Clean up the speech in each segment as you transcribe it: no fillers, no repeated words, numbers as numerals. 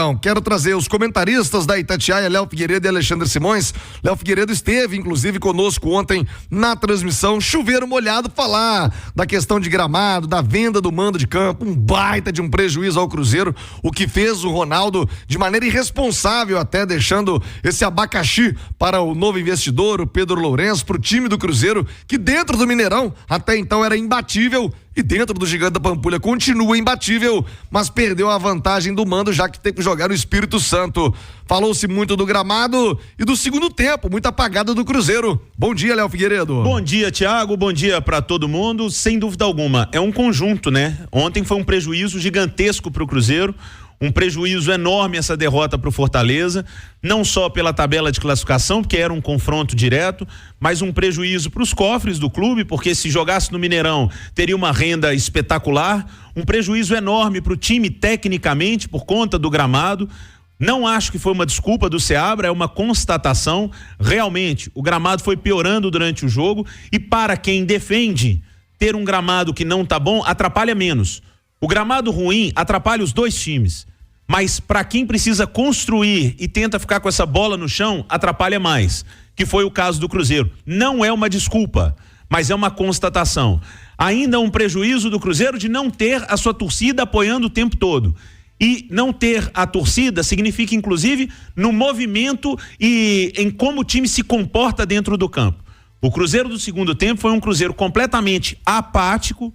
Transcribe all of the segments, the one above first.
Mineirão. Quero trazer os comentaristas da Itatiaia, Léo Figueiredo e Alexandre Simões. Léo Figueiredo esteve, inclusive, conosco ontem na transmissão Chuveiro Molhado, falar da questão de gramado, da venda do mando de campo, um baita de um prejuízo ao Cruzeiro, o que fez o Ronaldo de maneira irresponsável, até deixando esse abacaxi para o novo investidor, o Pedro Lourenço, para o time do Cruzeiro, que dentro do Mineirão até então era imbatível, e dentro do Gigante da Pampulha continua imbatível, mas perdeu a vantagem do mando, já que tem que jogar o Espírito Santo. Falou-se muito do gramado e do segundo tempo, muito apagado do Cruzeiro. Bom dia, Léo Figueiredo. Bom dia, Thiago, bom dia para todo mundo. Sem dúvida alguma, é um conjunto, né? Ontem foi um prejuízo gigantesco para o Cruzeiro, um prejuízo enorme essa derrota para o Fortaleza, não só pela tabela de classificação, porque era um confronto direto, mas um prejuízo para os cofres do clube, porque se jogasse no Mineirão teria uma renda espetacular, um prejuízo enorme para o time tecnicamente por conta do gramado. Não acho que foi uma desculpa do Seabra, é uma constatação. Realmente, o gramado foi piorando durante o jogo, e para quem defende, ter um gramado que não tá bom atrapalha menos. O gramado ruim atrapalha os dois times, mas para quem precisa construir e tenta ficar com essa bola no chão, atrapalha mais, que foi o caso do Cruzeiro. Não é uma desculpa, mas é uma constatação. Ainda um prejuízo do Cruzeiro de não ter a sua torcida apoiando o tempo todo. E não ter a torcida significa, inclusive, no movimento e em como o time se comporta dentro do campo. O Cruzeiro do segundo tempo foi um Cruzeiro completamente apático,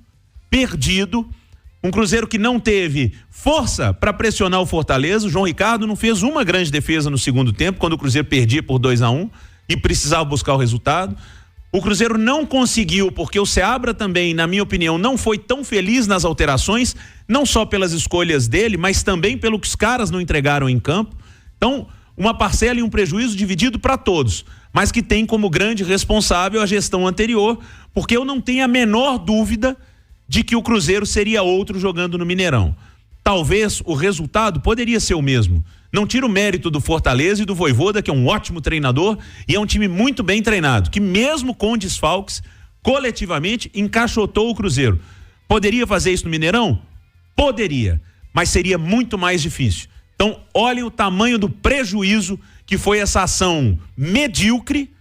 perdido, um Cruzeiro que não teve força para pressionar o Fortaleza. O João Ricardo não fez uma grande defesa no segundo tempo, quando o Cruzeiro perdia por 2-1 e precisava buscar o resultado. O Cruzeiro não conseguiu, porque o Seabra também, na minha opinião, não foi tão feliz nas alterações, não só pelas escolhas dele, mas também pelo que os caras não entregaram em campo. Então, uma parcela e um prejuízo dividido para todos, mas que tem como grande responsável a gestão anterior, porque eu não tenho a menor dúvida de que o Cruzeiro seria outro jogando no Mineirão. Talvez o resultado poderia ser o mesmo. Não tira o mérito do Fortaleza e do Vojvoda, que é um ótimo treinador e é um time muito bem treinado, que mesmo com desfalques, coletivamente encaixotou o Cruzeiro. Poderia fazer isso no Mineirão? Poderia, mas seria muito mais difícil. Então, olhem o tamanho do prejuízo que foi essa ação medíocre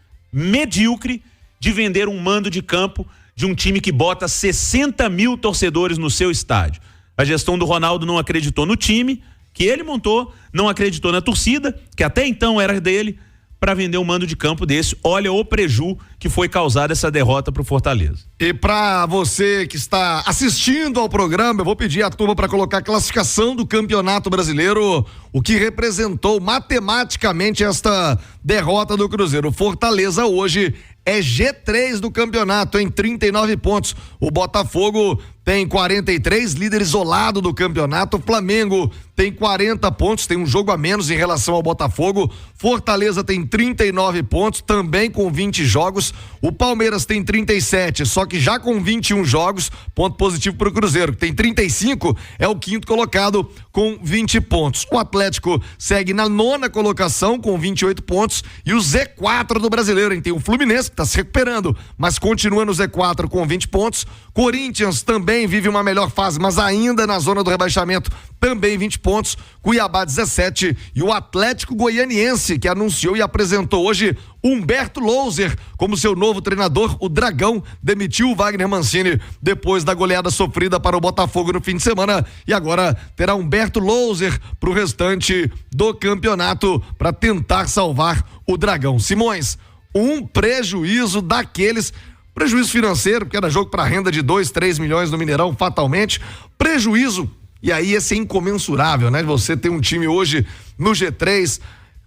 de vender um mando de campo de um time que bota 60 mil torcedores no seu estádio. A gestão do Ronaldo não acreditou no time que ele montou, não acreditou na torcida, que até então era dele, para vender um mando de campo desse. Olha o preju que foi causada essa derrota pro Fortaleza. E para você que está assistindo ao programa, eu vou pedir à turma para colocar a classificação do Campeonato Brasileiro, o que representou matematicamente esta derrota do Cruzeiro. O Fortaleza hoje é G3 do campeonato, em 39 pontos. O Botafogo tem 43, líder isolado do campeonato. O Flamengo tem 40 pontos, tem um jogo a menos em relação ao Botafogo. Fortaleza tem 39 pontos, também com 20 jogos. O Palmeiras tem 37, só que já com 21 jogos. Ponto positivo para o Cruzeiro, que tem 35, é o quinto colocado com 20 pontos. O Atlético segue na nona colocação com 28 pontos. E o Z4 do Brasileiro, hein? Tem o Fluminense, que está se recuperando, mas continua no Z4 com 20 pontos. Corinthians também vive uma melhor fase, mas ainda na zona do rebaixamento, também 20 pontos. Cuiabá 17 e o Atlético Goianiense, que anunciou e apresentou hoje Humberto Louser como seu novo treinador. O Dragão demitiu o Wagner Mancini depois da goleada sofrida para o Botafogo no fim de semana, e agora terá Humberto Louser para o restante do campeonato para tentar salvar o Dragão. Simões, um prejuízo daqueles, prejuízo financeiro, porque era jogo para renda de 2-3 milhões no Mineirão, fatalmente, prejuízo, e aí esse é incomensurável, né? Você tem um time hoje no G3,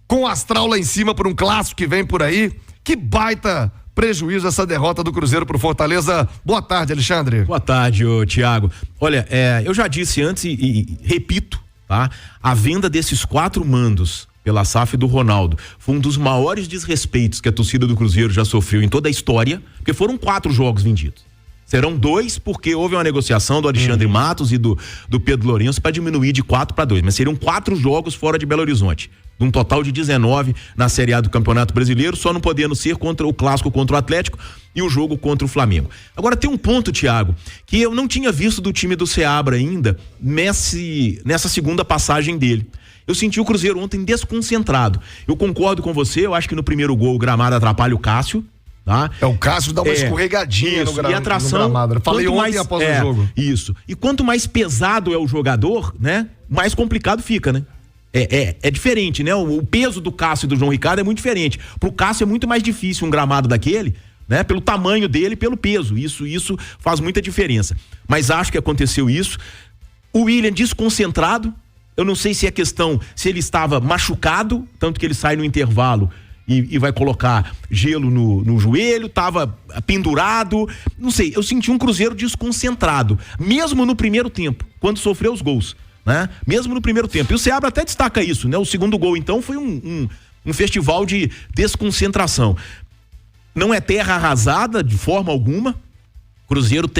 com o astral lá em cima por um clássico que vem por aí. Que baita prejuízo essa derrota do Cruzeiro pro Fortaleza. Boa tarde, Alexandre. Boa tarde, Thiago. Olha, eu já disse antes e repito, tá? A venda desses 4 mandos pela SAF do Ronaldo foi um dos maiores desrespeitos que a torcida do Cruzeiro já sofreu em toda a história, porque foram 4 jogos vendidos. Serão 2 porque houve uma negociação do Alexandre Matos e do Pedro Lourenço para diminuir de 4 para 2, mas seriam 4 jogos fora de Belo Horizonte, de um total de 19 na Série A do Campeonato Brasileiro, só não podendo ser contra o clássico contra o Atlético e o jogo contra o Flamengo. Agora tem um ponto, Thiago, que eu não tinha visto do time do Seabra ainda nessa segunda passagem dele, Eu senti o Cruzeiro ontem desconcentrado. Eu concordo com você, eu acho que no primeiro gol o gramado atrapalha o Cássio. Tá? O Cássio dá uma escorregadinha no e a tração, no gramado. Falei ontem mais, após o jogo. Isso. E quanto mais pesado é o jogador, né? Mais complicado fica, né? É diferente, né? O peso do Cássio e do João Ricardo é muito diferente. Pro Cássio é muito mais difícil um gramado daquele, né? Pelo tamanho dele e pelo peso. Isso faz muita diferença. Mas acho que aconteceu isso. O William desconcentrado. Eu não sei se é questão, se ele estava machucado, tanto que ele sai no intervalo e vai colocar gelo no joelho, estava pendurado, não sei, eu senti um Cruzeiro desconcentrado, mesmo no primeiro tempo, quando sofreu os gols, né? Mesmo no primeiro tempo, e o Seabra até destaca isso, né? O segundo gol, então, foi um festival de desconcentração. Não é terra arrasada de forma alguma, Cruzeiro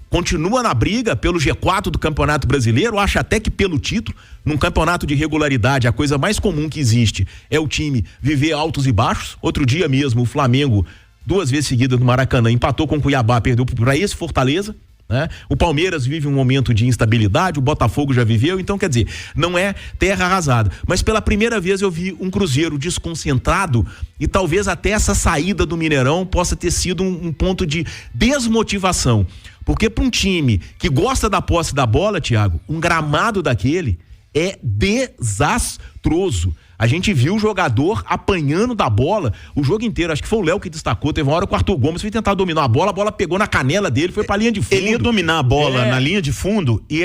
continua na briga pelo G4 do Campeonato Brasileiro, acho até que pelo título. Num campeonato de regularidade, a coisa mais comum que existe é o time viver altos e baixos. Outro dia mesmo, o Flamengo, 2 vezes seguidas no Maracanã, empatou com o Cuiabá, perdeu para esse Fortaleza, né? O Palmeiras vive um momento de instabilidade, o Botafogo já viveu, então quer dizer, não é terra arrasada. Mas pela primeira vez eu vi um Cruzeiro desconcentrado e talvez até essa saída do Mineirão possa ter sido um ponto de desmotivação. Porque para um time que gosta da posse da bola, Thiago, um gramado daquele é desastroso. A gente viu o jogador apanhando da bola o jogo inteiro. Acho que foi o Léo que destacou. Teve uma hora que o Arthur Gomes foi tentar dominar a bola pegou na canela dele, foi pra linha de fundo. Ele ia dominar a bola na linha de fundo e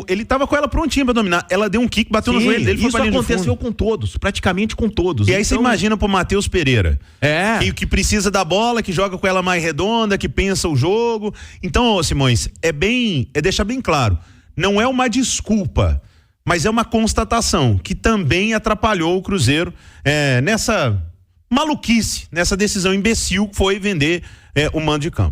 ele tava com ela prontinha pra dominar. Ela deu um kick, bateu no joelho dele, foi pra linha de fundo. Isso aconteceu com todos, praticamente com todos. E aí você imagina pro Matheus Pereira. Que precisa da bola, que joga com ela mais redonda, que pensa o jogo. Então, Simões, é deixar bem claro, não é uma desculpa, mas é uma constatação que também atrapalhou o Cruzeiro nessa maluquice, nessa decisão imbecil que foi vender o mando de campo.